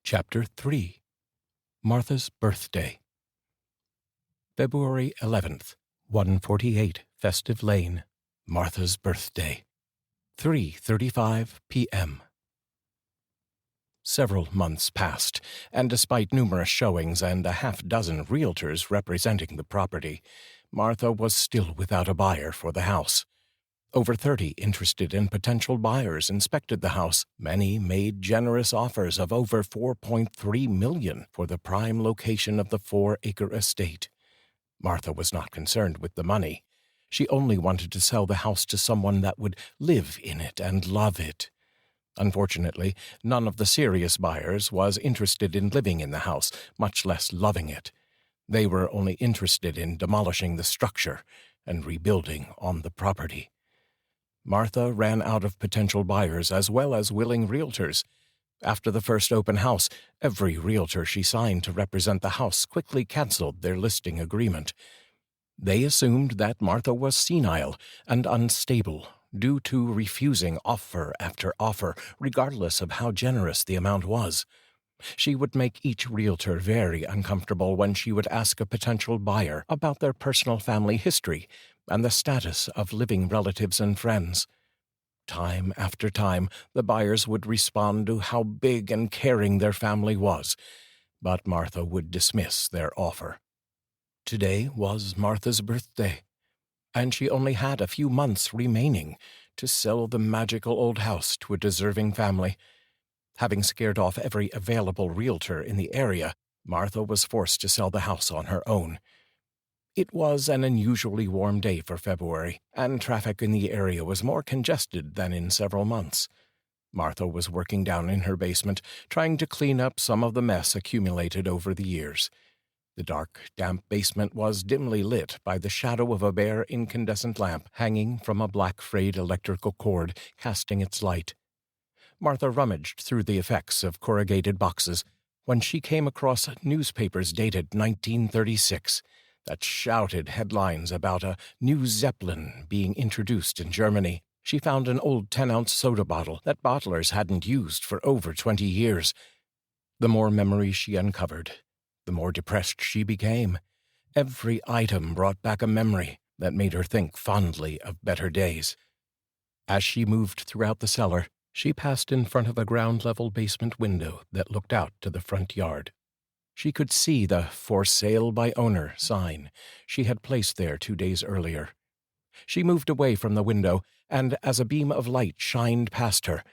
Chapter 3 Martha's Birthday. February 11th, 148 Festive Lane, Martha's birthday, 3:35 p.m. Several months passed, and despite numerous showings and a half-dozen realtors representing the property, Martha was still without a buyer for the house. Over 30 interested and potential buyers inspected the house. Many made generous offers of over $4.3 million for the prime location of the four-acre estate. Martha was not concerned with the money. She only wanted to sell the house to someone that would live in it and love it. Unfortunately, none of the serious buyers was interested in living in the house, much less loving it. They were only interested in demolishing the structure and rebuilding on the property. Martha ran out of potential buyers as well as willing realtors. After the first open house, every realtor she signed to represent the house quickly canceled their listing agreement. They assumed that Martha was senile and unstable due to refusing offer after offer, regardless of how generous the amount was. She would make each realtor very uncomfortable when she would ask a potential buyer about their personal family history and the status of living relatives and friends. Time after time, the buyers would respond to how big and caring their family was, but Martha would dismiss their offer. Today was Martha's birthday, and she only had a few months remaining to sell the magical old house to a deserving family. Having scared off every available realtor in the area, Martha was forced to sell the house on her own. It was an unusually warm day for February, and traffic in the area was more congested than in several months. Martha was working down in her basement, trying to clean up some of the mess accumulated over the years. The dark, damp basement was dimly lit by the shadow of a bare incandescent lamp hanging from a black frayed electrical cord, casting its light. Martha rummaged through the effects of corrugated boxes when she came across newspapers dated 1936 that shouted headlines about a new Zeppelin being introduced in Germany. She found an old 10-ounce soda bottle that bottlers hadn't used for over 20 years. The more memories she uncovered, the more depressed she became. Every item brought back a memory that made her think fondly of better days. As she moved throughout the cellar, she passed in front of a ground-level basement window that looked out to the front yard. She could see the "For Sale by Owner" sign she had placed there 2 days earlier. She moved away from the window, and as a beam of light shined past her,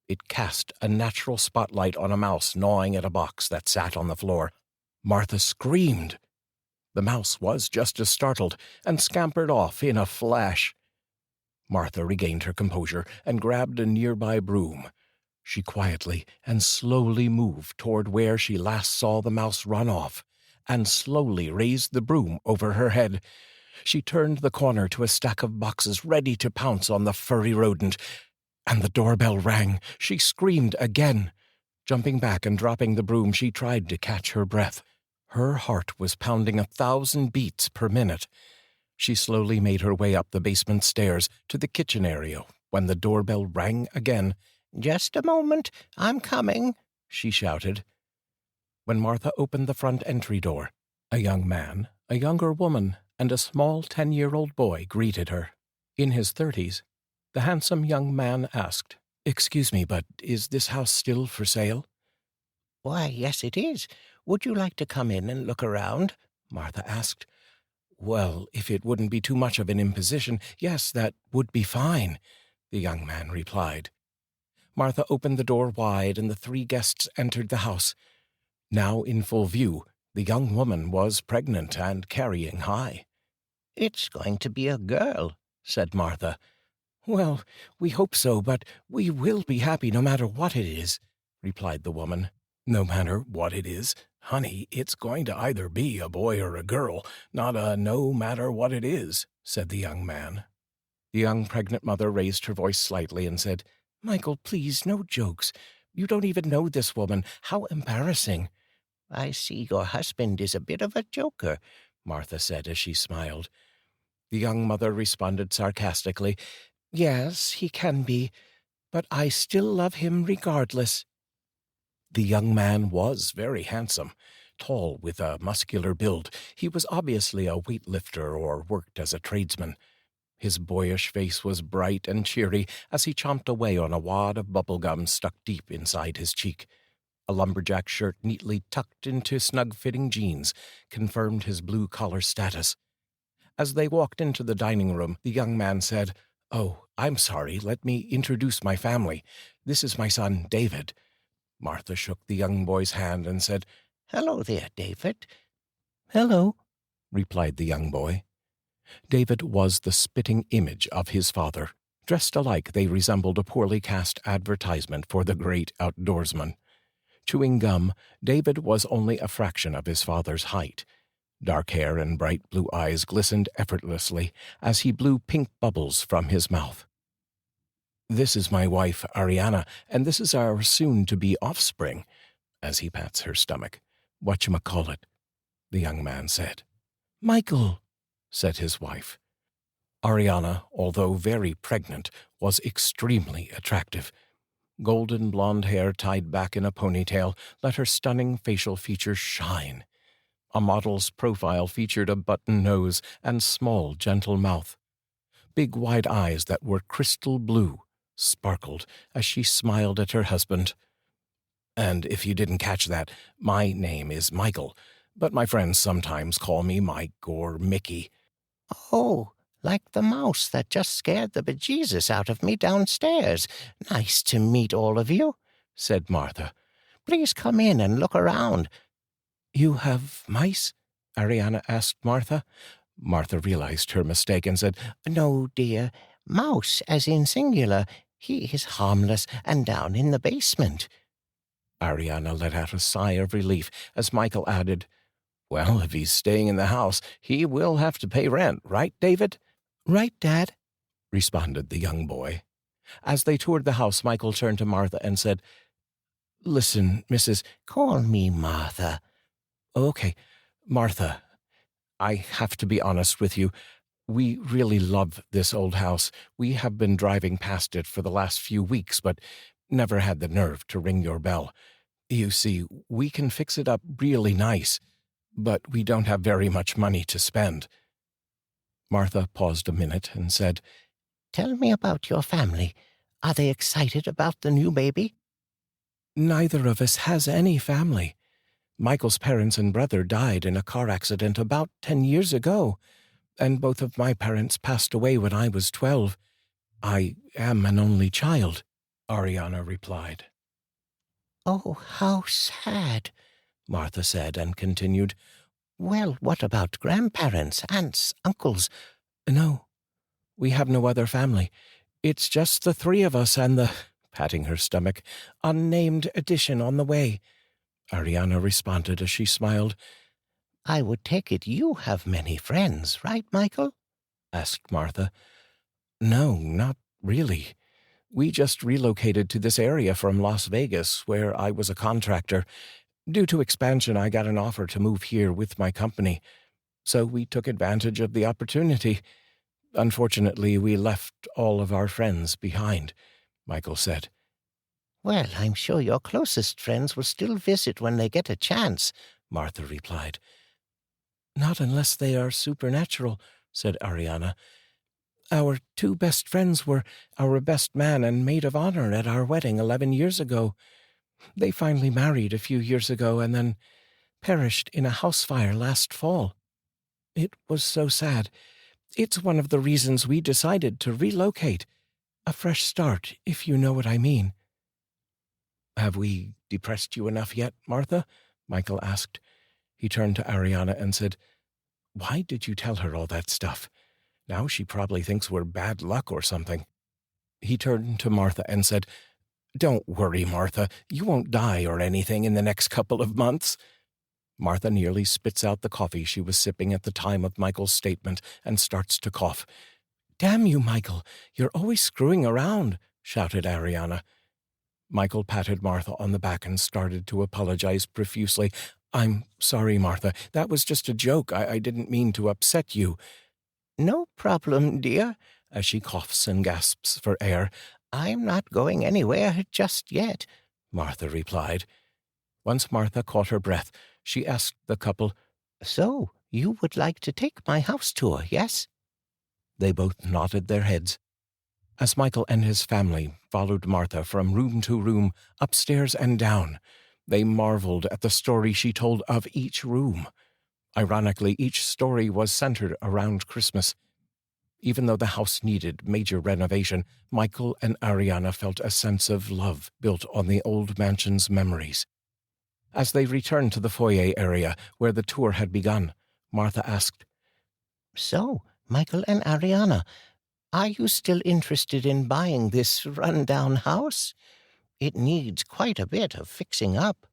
it cast a natural spotlight on a mouse gnawing at a box that sat on the floor. Martha screamed. The mouse was just as startled and scampered off in a flash. Martha regained her composure and grabbed a nearby broom. She quietly and slowly moved toward where she last saw the mouse run off, and slowly raised the broom over her head. She turned the corner to a stack of boxes ready to pounce on the furry rodent, and the doorbell rang. She screamed again. Jumping back and dropping the broom, she tried to catch her breath. Her heart was pounding 1,000 beats per minute. She slowly made her way up the basement stairs to the kitchen area when the doorbell rang again. "Just a moment, I'm coming," she shouted. When Martha opened the front entry door, a young man, a younger woman, and a small 10-year-old boy greeted her. In his 30s, the handsome young man asked, "Excuse me, but is this house still for sale?" "Why, yes, it is. Would you like to come in and look around?" Martha asked. "Well, if it wouldn't be too much of an imposition, yes, that would be fine," the young man replied. Martha opened the door wide, and the 3 guests entered the house. Now in full view, the young woman was pregnant and carrying high. "It's going to be a girl," said Martha. "Well, we hope so, but we will be happy no matter what it is," replied the woman. "No matter what it is? Honey, it's going to either be a boy or a girl, not a no matter what it is," said the young man. The young pregnant mother raised her voice slightly and said, "Michael, please, no jokes. You don't even know this woman. How embarrassing." "I see your husband is a bit of a joker," Martha said as she smiled. The young mother responded sarcastically, "Yes, he can be, but I still love him regardless." The young man was very handsome, tall with a muscular build. He was obviously a weightlifter or worked as a tradesman. His boyish face was bright and cheery as he chomped away on a wad of bubble gum stuck deep inside his cheek. A lumberjack shirt neatly tucked into snug-fitting jeans confirmed his blue-collar status. As they walked into the dining room, the young man said, "Oh, I'm sorry. Let me introduce my family. This is my son, David." Martha shook the young boy's hand and said, "Hello there, David." "Hello," replied the young boy. David was the spitting image of his father. Dressed alike, they resembled a poorly cast advertisement for the great outdoorsman. Chewing gum, David was only a fraction of his father's height. Dark hair and bright blue eyes glistened effortlessly as he blew pink bubbles from his mouth. "This is my wife, Ariana, and this is our soon-to-be offspring," as he pats her stomach. "Whatchamacallit," the young man said. "Michael," said his wife. Ariana, although very pregnant, was extremely attractive. Golden blonde hair tied back in a ponytail let her stunning facial features shine. A model's profile featured a button nose and small, gentle mouth. Big, wide eyes that were crystal blue sparkled as she smiled at her husband. "And if you didn't catch that, my name is Michael, but my friends sometimes call me Mike or Mickey." "Oh, like the mouse that just scared the bejesus out of me downstairs. Nice to meet all of you," said Martha. "Please come in and look around." "You have mice?" Ariana asked Martha. Martha realized her mistake and said, "No, dear. Mouse, as in singular. He is harmless and down in the basement." Ariana let out a sigh of relief as Michael added, "Well, if he's staying in the house, he will have to pay rent, right, David?" "Right, Dad," responded the young boy. As they toured the house, Michael turned to Martha and said, "Listen, Mrs. "Call me Martha." Okay, Martha, I have to be honest with you. We really love this old house. We have been driving past it for the last few weeks, but never had the nerve to ring your bell. You see, we can fix it up really nice, but we don't have very much money to spend." Martha paused a minute and said, "Tell me about your family. Are they excited about the new baby?" "Neither of us has any family. Michael's parents and brother died in a car accident about 10 years ago, and both of my parents passed away when I was 12. I am an only child," Ariana replied. "Oh, how sad," Martha said and continued. "Well, what about grandparents, aunts, uncles?" "No, we have no other family. It's just the three of us and the," patting her stomach, "unnamed addition on the way," Ariana responded as she smiled. "I would take it you have many friends, right, Michael?" asked Martha. "No, not really. We just relocated to this area from Las Vegas, where I was a contractor. Due to expansion, I got an offer to move here with my company, so we took advantage of the opportunity. Unfortunately, we left all of our friends behind," Michael said. "Well, I'm sure your closest friends will still visit when they get a chance," Martha replied. "Not unless they are supernatural," said Ariana. "Our two best friends were our best man and maid of honor at our wedding 11 years ago. They finally married a few years ago and then perished in a house fire last fall. It was so sad. It's one of the reasons we decided to relocate. A fresh start, if you know what I mean." "Have we depressed you enough yet, Martha?" Michael asked. He turned to Ariana and said, "Why did you tell her all that stuff? Now she probably thinks we're bad luck or something." He turned to Martha and said, "Don't worry, Martha. You won't die or anything in the next couple of months." Martha nearly spits out the coffee she was sipping at the time of Michael's statement and starts to cough. "Damn you, Michael. You're always screwing around," shouted Ariana. Michael patted Martha on the back and started to apologize profusely. "I'm sorry, Martha. That was just a joke. I didn't mean to upset you." "No problem, dear," as she coughs and gasps for air. "I'm not going anywhere just yet," Martha replied. Once Martha caught her breath, she asked the couple, "So, you would like to take my house tour, yes?" They both nodded their heads. As Michael and his family followed Martha from room to room, upstairs and down, they marveled at the story she told of each room. Ironically, each story was centered around Christmas. Even though the house needed major renovation, Michael and Ariana felt a sense of love built on the old mansion's memories. As they returned to the foyer area where the tour had begun, Martha asked, "So, Michael and Ariana, are you still interested in buying this run-down house? It needs quite a bit of fixing up."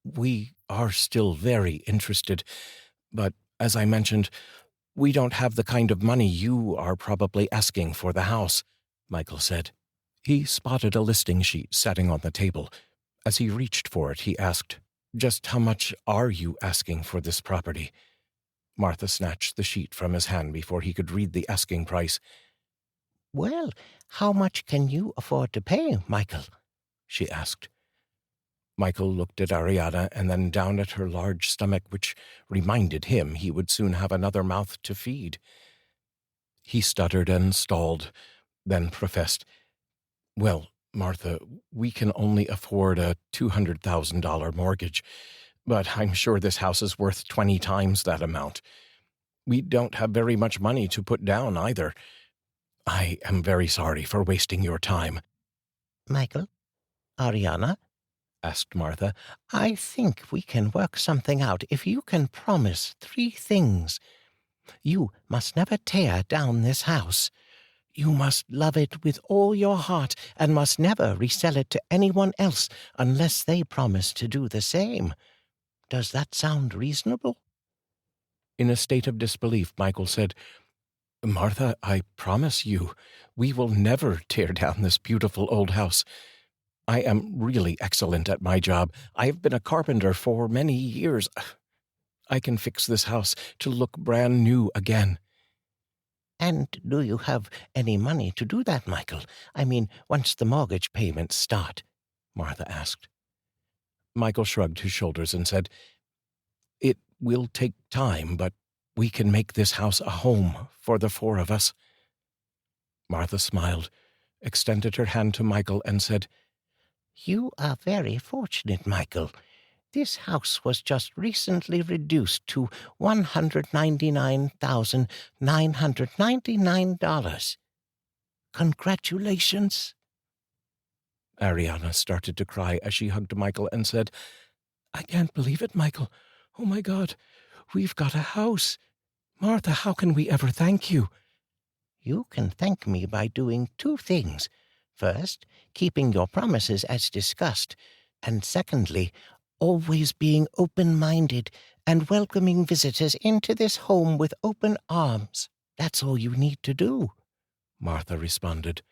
"We are still very interested, but as I mentioned, we don't have the kind of money you are probably asking for the house," Michael said. He spotted a listing sheet sitting on the table. As he reached for it, he asked, "Just how much are you asking for this property?" Martha snatched the sheet from his hand before he could read the asking price. "Well, how much can you afford to pay, Michael?" she asked. Michael looked at Ariana and then down at her large stomach, which reminded him he would soon have another mouth to feed. He stuttered and stalled, then professed, "Well, Martha, we can only afford a $200,000 mortgage, but I'm sure this house is worth 20 times that amount. We don't have very much money to put down either. I am very sorry for wasting your time." "Michael, Ariana," asked Martha, "I think we can work something out if you can promise 3 things. You must never tear down this house. You must love it with all your heart and must never resell it to anyone else unless they promise to do the same. Does that sound reasonable?" In a state of disbelief, Michael said, "Martha, I promise you, we will never tear down this beautiful old house. I am really excellent at my job. I have been a carpenter for many years. I can fix this house to look brand new again." "And do you have any money to do that, Michael? I mean, once the mortgage payments start?" Martha asked. Michael shrugged his shoulders and said, "It will take time, but we can make this house a home for the 4 of us." Martha smiled, extended her hand to Michael, and said, "You are very fortunate, Michael. This house was just recently reduced to $199,999. Congratulations." Ariana started to cry as she hugged Michael and said, "I can't believe it, Michael. Oh, my God, we've got a house. Martha, how can we ever thank you?" "You can thank me by doing 2 things. First, keeping your promises as discussed, and secondly, always being open-minded and welcoming visitors into this home with open arms. That's all you need to do," Martha responded.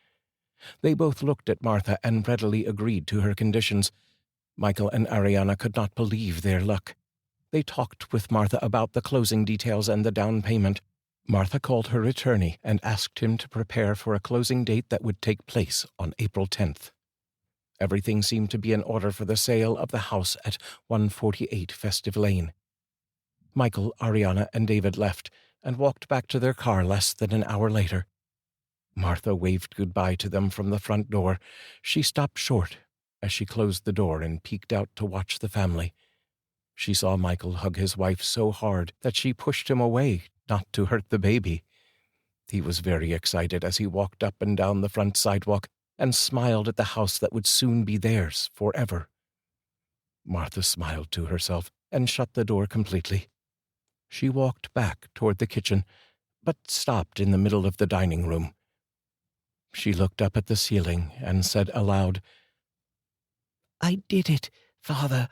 They both looked at Martha and readily agreed to her conditions. Michael and Ariana could not believe their luck. They talked with Martha about the closing details and the down payment. Martha called her attorney and asked him to prepare for a closing date that would take place on April 10th. Everything seemed to be in order for the sale of the house at 148 Festive Lane. Michael, Ariana, and David left and walked back to their car less than an hour later. Martha waved goodbye to them from the front door. She stopped short as she closed the door and peeked out to watch the family. She saw Michael hug his wife so hard that she pushed him away, not to hurt the baby. He was very excited as he walked up and down the front sidewalk and smiled at the house that would soon be theirs forever. Martha smiled to herself and shut the door completely. She walked back toward the kitchen, but stopped in the middle of the dining room. She looked up at the ceiling and said aloud, "I did it, Father.